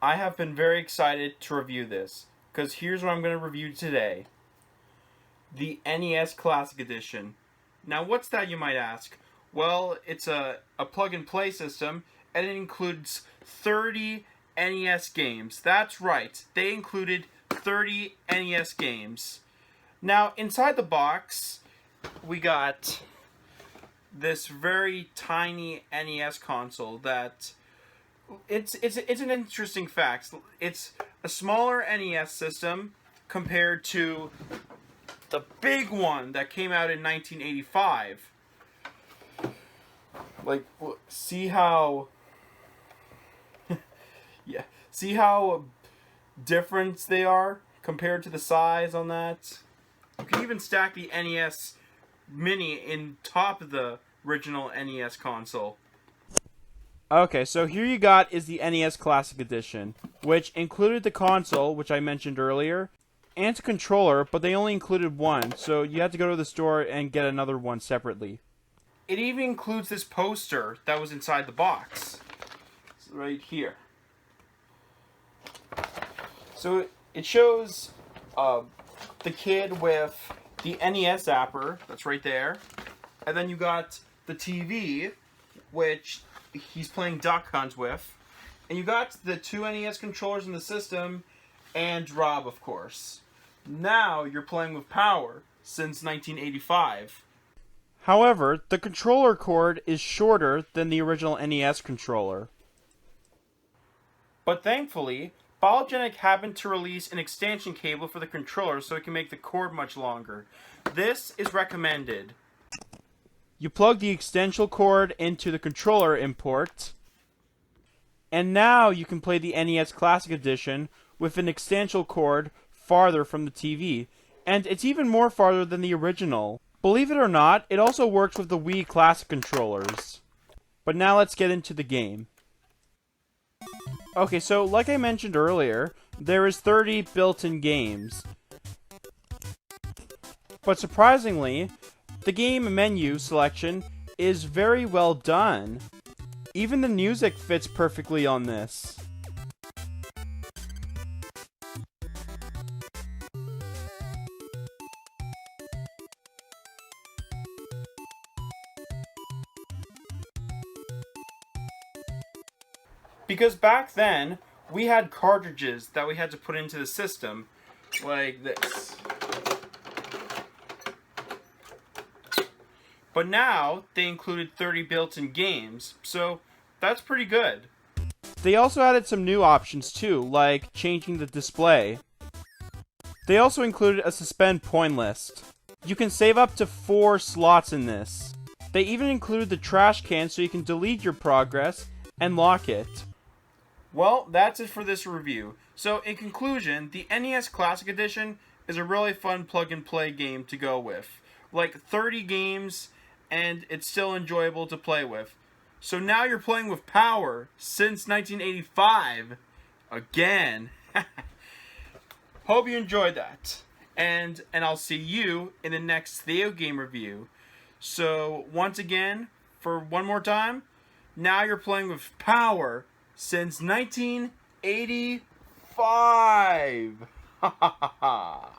I have been very excited to review this, because here's what I'm going to review today. The NES Classic Edition. Now, what's that, you might ask? Well, it's a plug-and-play system, and it includes 30 NES games. That's right, they included 30 NES games. Now, inside the box, we got this very tiny NES console that it's an interesting fact. It's a smaller NES system compared to the big one that came out in 1985. Like, see how yeah, see how different they are compared to the size on that. You can even stack the NES Mini in top of the original NES console. Okay, so here you got is the NES Classic Edition, which included the console, which I mentioned earlier, and a controller, but they only included one, so you had to go to the store and get another one separately. It even includes this poster that was inside the box. It's right here. So it shows the kid with the NES zapper, that's right there, and then you got the TV, which he's playing Duck Hunt with, and you got the two NES controllers in the system, and Rob, of course. Now you're playing with Power, since 1985. However, the controller cord is shorter than the original NES controller. But thankfully, Biogenetic happened to release an extension cable for the controller so it can make the cord much longer. This is recommended. You plug the extension cord into the controller import, and now you can play the NES Classic Edition with an extension cord farther from the TV, and it's even more farther than the original. Believe it or not, it also works with the Wii Classic controllers. But now let's get into the game. Okay, so like I mentioned earlier, there is 30 built-in games. But surprisingly, the game menu selection is very well done. Even the music fits perfectly on this. Because back then, we had cartridges that we had to put into the system, like this. But now, they included 30 built-in games, so that's pretty good. They also added some new options too, like changing the display. They also included a suspend point list. You can save up to 4 slots in this. They even included the trash can so you can delete your progress and lock it. Well, that's it for this review. So, in conclusion, the NES Classic Edition is a really fun plug-and-play game to go with. Like 30 games, and it's still enjoyable to play with. So now you're playing with Power since 1985. Again. Hope you enjoyed that. And I'll see you in the next video game review. So, once again, for one more time, now you're playing with Power since 1985. Ha ha ha ha.